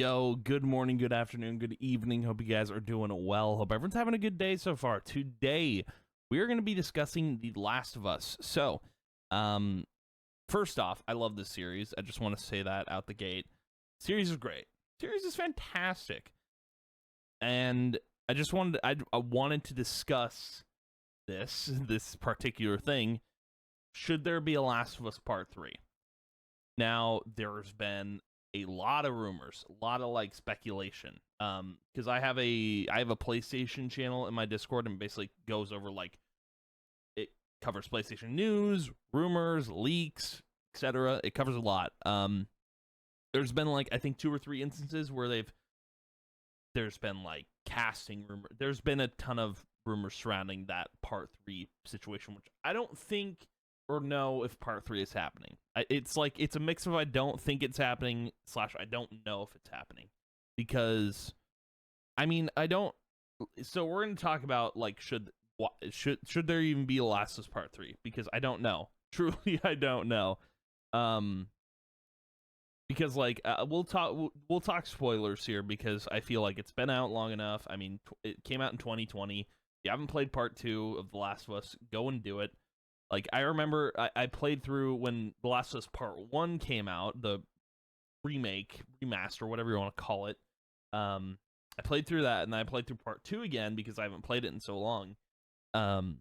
Yo, good morning, good afternoon, good evening. Hope you guys are doing well. Hope everyone's having a good day so far. Today, we are going to be discussing The Last of Us. Um, First off, I love this series. I just want to say that out the gate. Series is great. Series is fantastic. And I wanted to discuss this particular thing. Should there be a Last of Us Part 3? Now, there's been a lot of rumors, a lot of like speculation. Because I have a PlayStation channel in my Discord and basically goes over like it covers PlayStation news, rumors, leaks, etc. It covers a lot. There's been like I think two or three instances where there's been like casting rumor. There's been a ton of rumors surrounding that part 3 situation, which I don't think or know if part 3 is happening. It's like it's a mix of I don't think it's happening / I don't know if it's happening, because I mean I don't. So we're going to talk about like should there even be a Last of Us Part 3, because I don't know. Truly, I don't know. Because like we'll talk spoilers here, because I feel like it's been out long enough. I mean, it came out in 2020. If you haven't played part 2 of The Last of Us, go and do it. Like, I remember I played through when The Last of Us Part 1 came out, the remake, remaster, whatever you want to call it. I played through that, and then I played through Part 2 again because I haven't played it in so long. And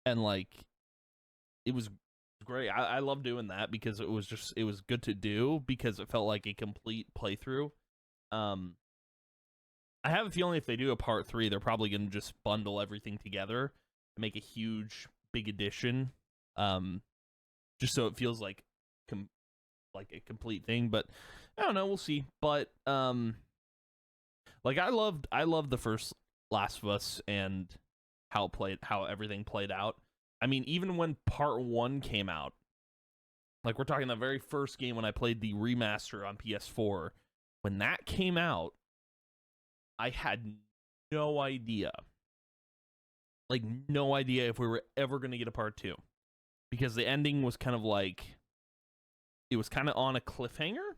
like, it was great. I love doing that because it was good to do, because it felt like a complete playthrough. I have a feeling if they do a Part 3, they're probably going to just bundle everything together and make a huge big edition, just so it feels like a complete thing. But I don't know, we'll see. But like I loved the first Last of Us and how everything played out. I mean, even when part 1 came out, like we're talking the very first game when I played the remaster on PS4, when that came out, I had no idea. Like, no idea if we were ever going to get a part 2, because the ending was kind of like, it was kind of on a cliffhanger,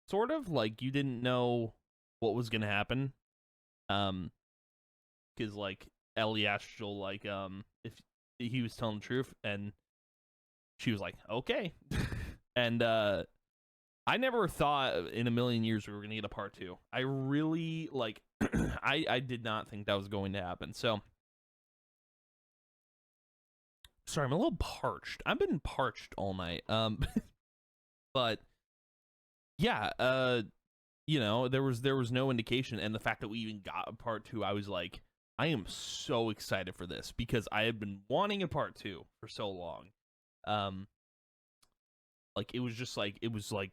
sort of like you didn't know what was going to happen. Because like Ellie asked Joel like if he was telling the truth, and she was like, okay. And I never thought in a million years we were going to get a part 2. I really like I did not think that was going to happen. So sorry, I'm a little parched. I've been parched all night. But yeah, there was no indication, and the fact that we even got a part 2, I was like, I am so excited for this, because I had been wanting a part 2 for so long. Like it was like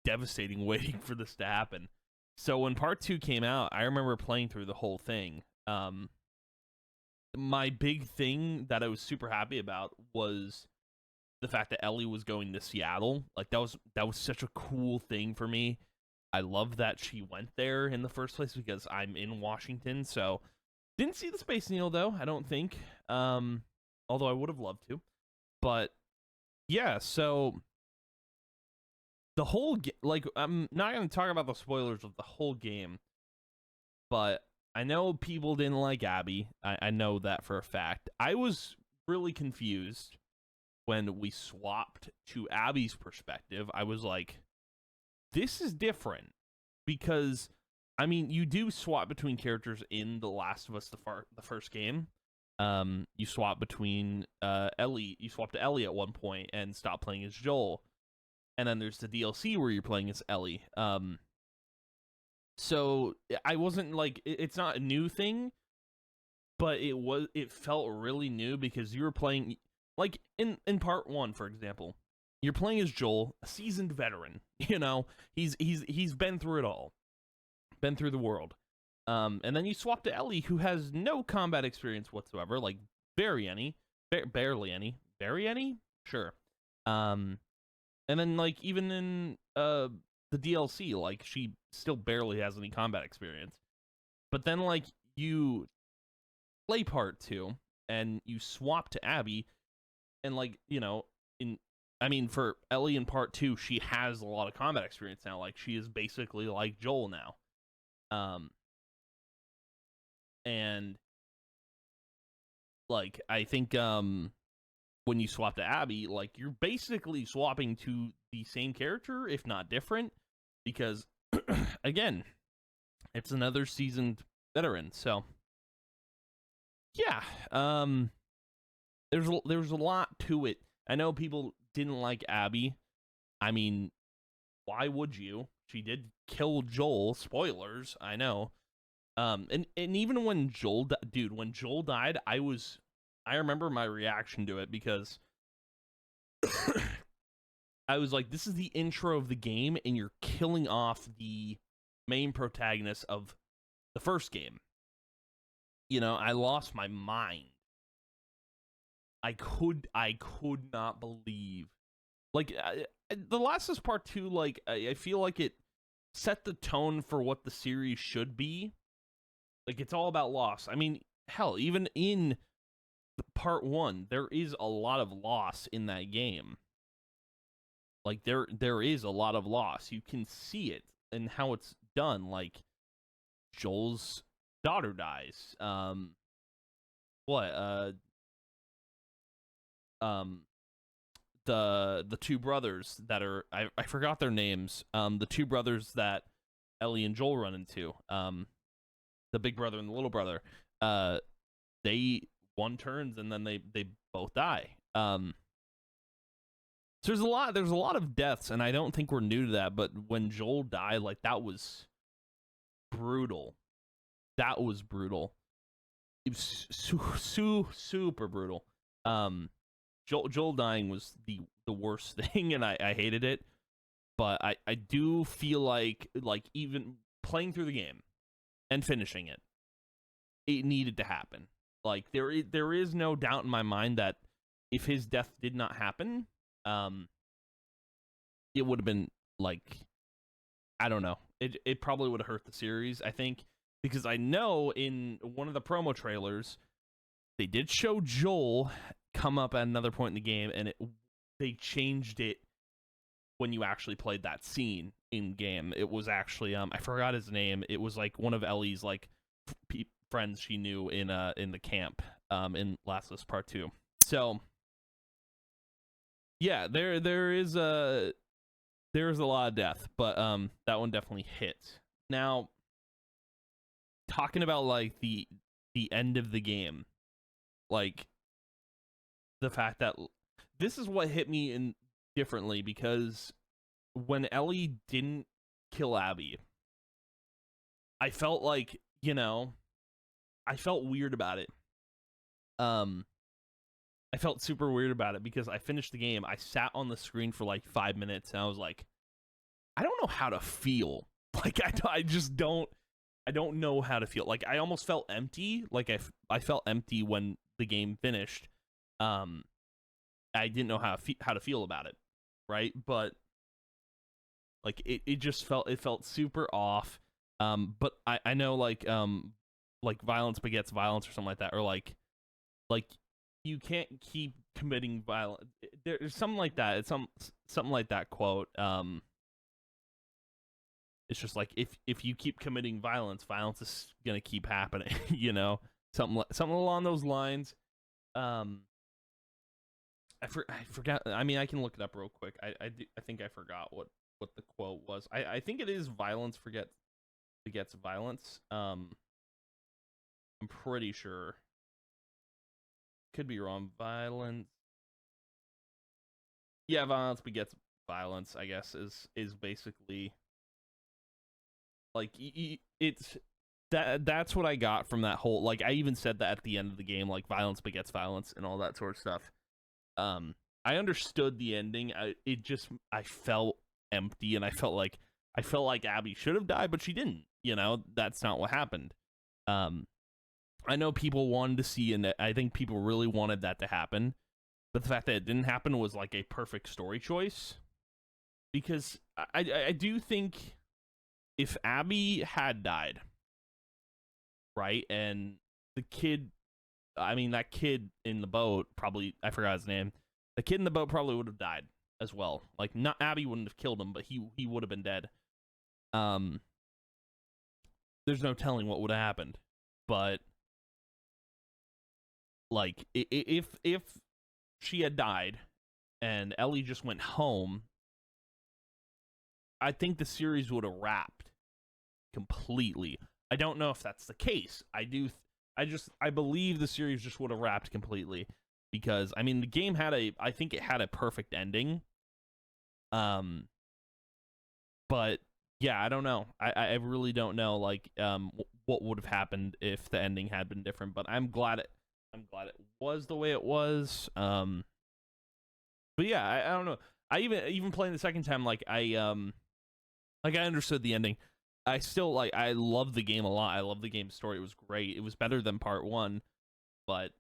devastating waiting for this to happen. So when part 2 came out, I remember playing through the whole thing. My big thing that I was super happy about was the fact that Ellie was going to Seattle. Like that was such a cool thing for me. I love that she went there in the first place, because I'm in Washington. So didn't see the Space Needle though, I don't think. Although I would have loved to. But yeah, so the whole like I'm not going to talk about the spoilers of the whole game, but I know people didn't like Abby. I know that for a fact. I was really confused when we swapped to Abby's perspective. I was like, this is different, because I mean, you do swap between characters in The Last of Us, the first game. You swap between Ellie. You swap to Ellie at one point and stop playing as Joel. And then there's the DLC where you're playing as Ellie. So I wasn't like, it's not a new thing, but it felt really new, because you were playing like in part 1, for example, you're playing as Joel, a seasoned veteran. He's been through it all, been through the world. And then you swap to Ellie, who has no combat experience whatsoever, like barely any, sure. And then like even in the DLC, like she still barely has any combat experience. But then like you play part 2 and you swap to Abby, and like, in I mean, for Ellie in part 2, she has a lot of combat experience now. Like, she is basically like Joel now. And like, I think when you swap to Abby, like, you're basically swapping to the same character, if not different, because again, it's another seasoned veteran. So yeah, there's a lot to it. I know people didn't like Abby. I mean, why would you? She did kill Joel. Spoilers, I know. And even when when Joel died, I remember my reaction to it, because I was like, this is the intro of the game, and you're killing off the main protagonist of the first game. You know, I lost my mind. I could not believe, like, The Last of Us Part 2, like, I feel like it set the tone for what the series should be. Like, it's all about loss. I mean, hell, even in part 1, there is a lot of loss in that game. Like, there is a lot of loss. You can see it and how it's done. Like, Joel's daughter dies. The two brothers that are, I forgot their names. The two brothers that Ellie and Joel run into. The big brother and the little brother. They one turns and then they both die. So there's a lot of deaths, and I don't think we're new to that, but when Joel died, like, that was brutal. That was brutal. It was super brutal. Joel dying was the worst thing, and I hated it. But I do feel like even playing through the game and finishing it, it needed to happen. Like, there is no doubt in my mind that if his death did not happen, it would have been, like, I don't know. It probably would have hurt the series, I think, because I know in one of the promo trailers they did show Joel come up at another point in the game, and they changed it when you actually played that scene in game. It was actually I forgot his name. It was like one of Ellie's, like, friends she knew in the camp in Last of Us Part 2. So yeah, there's a lot of death, but that one definitely hit. Now, talking about, like, the end of the game, like, the fact that this is what hit me in differently, because when Ellie didn't kill Abby, I felt like, I felt weird about it. I felt super weird about it because I finished the game. I sat on the screen for like 5 minutes, and I was like, I don't know how to feel. Like, I just don't. I don't know how to feel. Like, I almost felt empty. Like, I felt empty when the game finished. I didn't know how to feel about it, right? But like, it just felt super off. But I know, like violence begets violence or something like that, or like you can't keep committing violence. There's something like that. It's something like that quote. It's just like, if you keep committing violence is gonna keep happening. Something along those lines. I forgot. I mean, I can look it up real quick. I think I forgot what the quote was. I think it is violence begets violence. I'm pretty sure. Could be wrong. Violence. Yeah, violence begets violence, I guess, is basically, like, it's that's what I got from that whole, like, I even said that at the end of the game, like, violence begets violence and all that sort of stuff. I understood the ending. I felt empty, and I felt like Abby should have died, but she didn't. That's not what happened. I know people wanted to see, and I think people really wanted that to happen, but the fact that it didn't happen was like a perfect story choice, because I do think if Abby had died, right, and the kid, I mean, that kid in the boat, probably, I forgot his name, the kid in the boat probably would have died, as well. Like, not Abby wouldn't have killed him, but he would have been dead. There's no telling what would have happened, but like if she had died and Ellie just went home, I think the series would have wrapped completely. I don't know if that's the case. I believe the series just would have wrapped completely, because I mean the game had I think it had a perfect ending. But yeah, I don't know. I really don't know like what would have happened if the ending had been different, but I'm glad it was the way it was. But yeah, I don't know. I even playing the second time, like I understood the ending. I still I love the game a lot. I love the game's story. It was great. It was better than part 1. But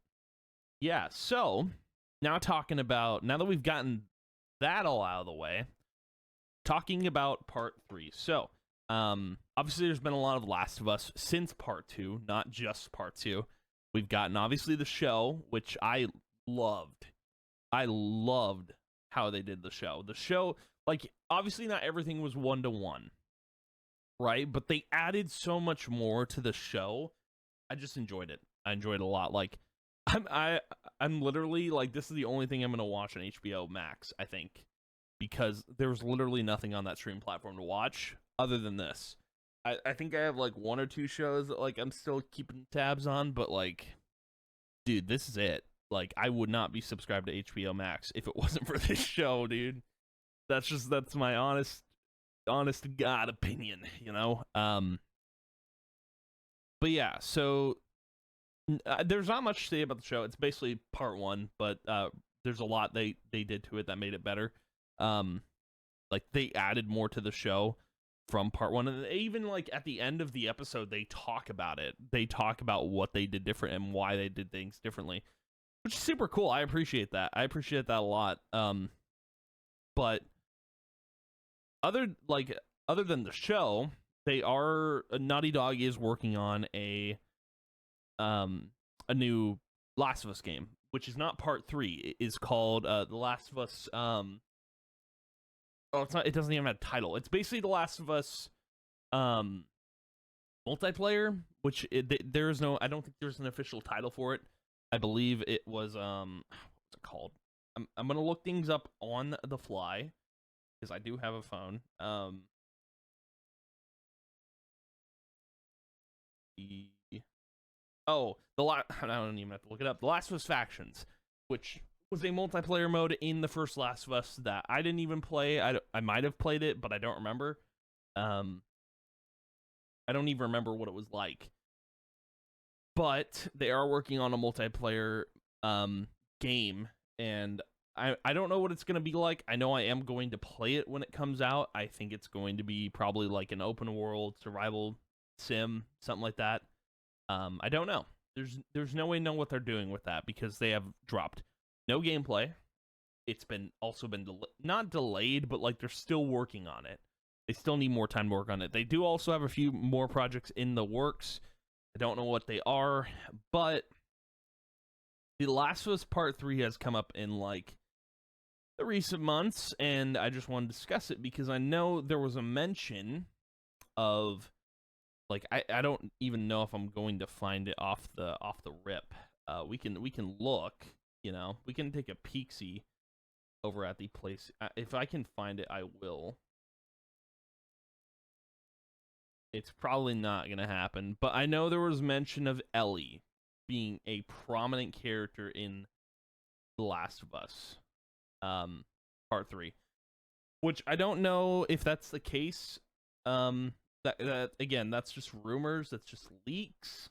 yeah, so now that we've gotten that all out of the way, talking about part 3. So, obviously there's been a lot of Last of Us since part 2, not just part 2. We've gotten obviously the show, which I loved. I loved how they did the show. The show, like, obviously not everything was 1-to-1, right? But they added so much more to the show. I just enjoyed it. I enjoyed it a lot. Like, I'm literally like, this is the only thing I'm gonna watch on HBO Max, I think, because there's literally nothing on that stream platform to watch other than this. I think I have like 1 or 2 shows that like I'm still keeping tabs on, but like, dude, this is it. Like, I would not be subscribed to HBO Max if it wasn't for this show, dude. That's my honest to God opinion, you know? But yeah, so there's not much to say about the show. It's basically part 1, but there's a lot they did to it that made it better. Like, they added more to the show from part 1, and even like at the end of the episode they talk about it. They talk about what they did different and why they did things differently, which is super cool. I appreciate that. I appreciate that a lot. But other than the show, Naughty Dog is working on a new Last of Us game, which is not part 3. It is called The Last of Us. Oh, it's not. It doesn't even have a title. It's basically The Last of Us multiplayer, which there is no. I don't think there's an official title for it. I believe it was what's it called? I'm gonna look things up on the fly because I do have a phone. I don't even have to look it up. The Last of Us Factions, which was a multiplayer mode in the first Last of Us that I didn't even play. I might have played it, but I don't remember. I don't even remember what it was like. But they are working on a multiplayer game, and I don't know what it's going to be like. I know I am going to play it when it comes out. I think it's going to be probably like an open world survival sim, something like that. I don't know. There's no way to know what they're doing with that because they have dropped no gameplay. It's been not delayed, but like they're still working on it. They still need more time to work on it. They do also have a few more projects in the works. I don't know what they are, but The Last of Us Part 3 has come up in like the recent months, and I just want to discuss it because I know there was a mention of like I don't even know if I'm going to find it off the rip. We can look, you know, we can take a peek-see over at the place. If I can find it, I will. It's probably not gonna happen, but I know there was mention of Ellie being a prominent character in The Last of Us, Part 3, which I don't know if that's the case. That again, that's just rumors. That's just leaks,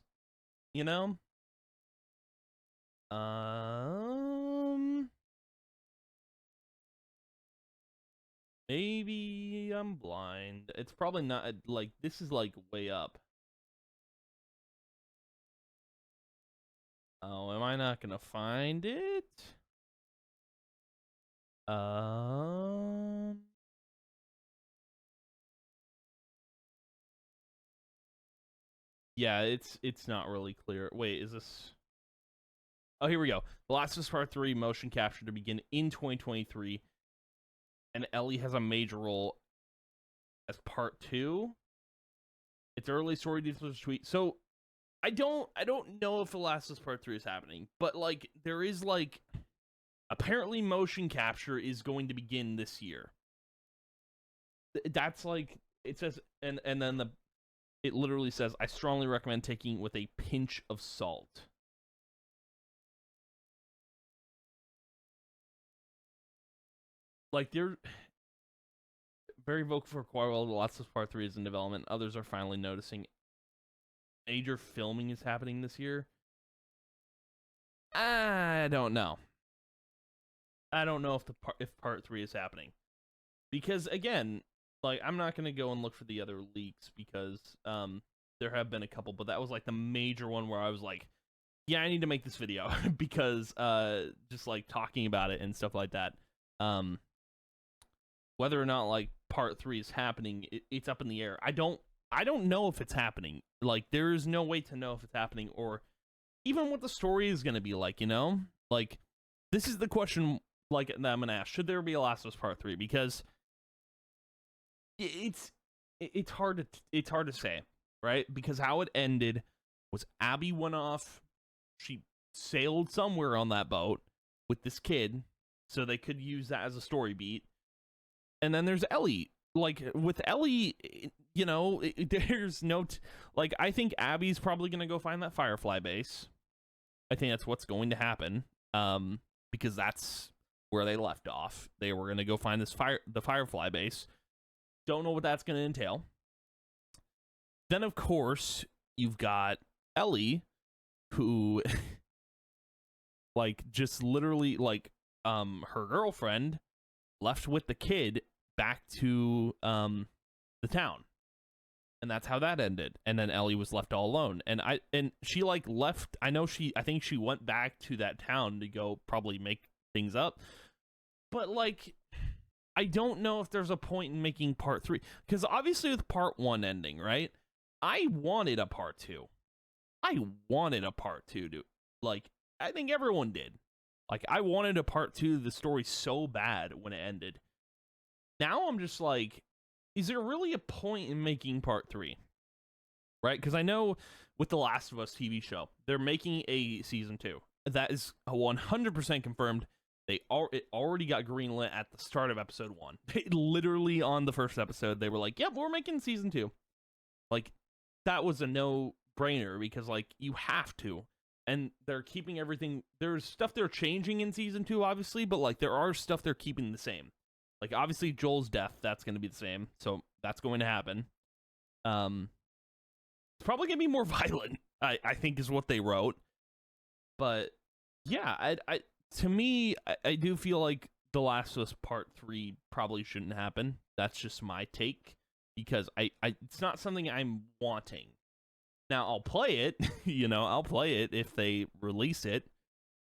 you know. Maybe I'm blind. It's probably not like this is like way up. Oh, am I not gonna find it? Yeah, it's not really clear. Wait, is this? Oh, here we go. The Last of Us Part 3 motion capture to begin in 2023. and Ellie has a major role as part 2. It's early story details tweet. So I don't know if The Last of Us Part 3 is happening, but like there is like apparently motion capture is going to begin this year. That's like it says, and then it literally says, I strongly recommend taking it with a pinch of salt. Like they're very vocal for quite a while. The Last of Us Part 3 is in development. Others are finally noticing major filming is happening this year. I don't know. I don't know if part 3 is happening. Because again, like I'm not going to go and look for the other leaks because there have been a couple, but that was like the major one where I was like, yeah, I need to make this video because just like talking about it and stuff like that. Whether or not like part 3 is happening, it's up in the air. I don't know if it's happening. Like there is no way to know if it's happening or even what the story is going to be like, you know? Like this is the question like that I'm going to ask. Should there be a Last of Us Part 3? Because it's hard to say, right? Because how it ended was Abby went off, she sailed somewhere on that boat with this kid so they could use that as a story beat. And then there's Ellie. Like with Ellie, you know, there's no like I think Abby's probably going to go find that Firefly base. I think that's what's going to happen. Because that's where they left off. They were going to go find the Firefly base. Don't know what that's going to entail. Then of course, you've got Ellie who like just literally like her girlfriend left with the kid back to the town, and that's how that ended. And then Ellie was left all alone, and she like left. I think she went back to that town to go probably make things up, but like I don't know if there's a point in making part 3 because obviously with part 1 ending, right, I wanted a part 2. To like I think everyone did. Like I wanted a part 2 of the story so bad when it ended. Now I'm just like, is there really a point in making part 3? Right? Because I know with The Last of Us TV show, they're making a season 2. That is 100% confirmed. It already got greenlit at the start of episode 1. Literally on the first episode, they were like, yep, we're making season 2. Like, that was a no-brainer because, like, you have to. And they're keeping everything. There's stuff they're changing in season 2, obviously, but, like, there are stuff they're keeping the same. Like, obviously, Joel's death, that's going to be the same. So, that's going to happen. It's probably going to be more violent, I think is what they wrote. But, yeah, to me, I do feel like The Last of Us Part 3 probably shouldn't happen. That's just my take. Because it's not something I'm wanting. Now, I'll play it. I'll play it if they release it.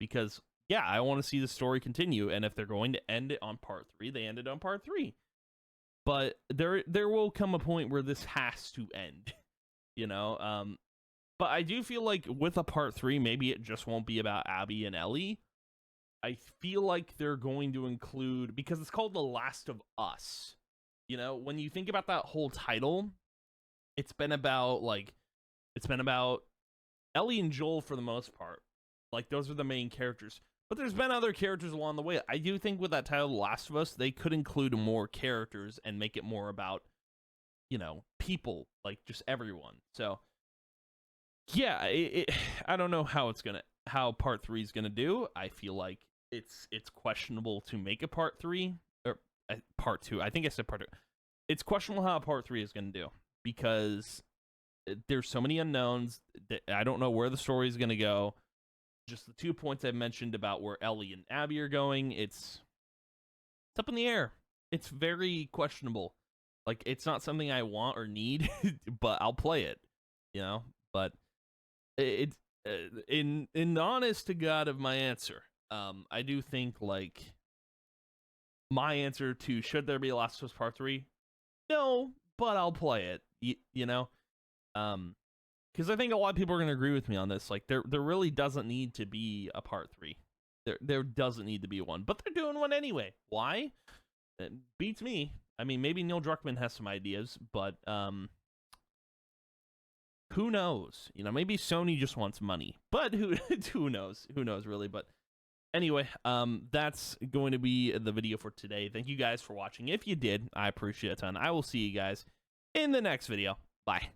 Because, yeah, I want to see the story continue. And if they're going to end it on part 3, they end it on part 3. But there will come a point where this has to end. But I do feel like with a part 3, maybe it just won't be about Abby and Ellie. I feel like they're going to include, because it's called The Last of Us. When you think about that whole title, it's been about Ellie and Joel for the most part. Like, those are the main characters. But there's been other characters along the way. I do think with that title, The Last of Us, they could include more characters and make it more about, people, like just everyone. So, yeah, I don't know how part 3 is gonna do. I feel like it's questionable to make a part 3 or part 2. I think I said part 2. It's questionable how part 3 is gonna do because there's so many unknowns that I don't know where the story is gonna go. Just the 2 points I mentioned about where Ellie and Abby are going, it's up in the air. It's very questionable. Like, it's not something I want or need, but I'll play it, But it's in honest to God of my answer, I do think, like, my answer to should there be a Last of Us Part 3? No, but I'll play it, because I think a lot of people are going to agree with me on this. Like, there really doesn't need to be a Part 3. There doesn't need to be one, but they're doing one anyway. Why? It beats me. I mean, maybe Neil Druckmann has some ideas, but who knows? You know, maybe Sony just wants money, but who knows? Who knows really? But anyway, that's going to be the video for today. Thank you guys for watching. If you did, I appreciate it a ton. I will see you guys in the next video. Bye.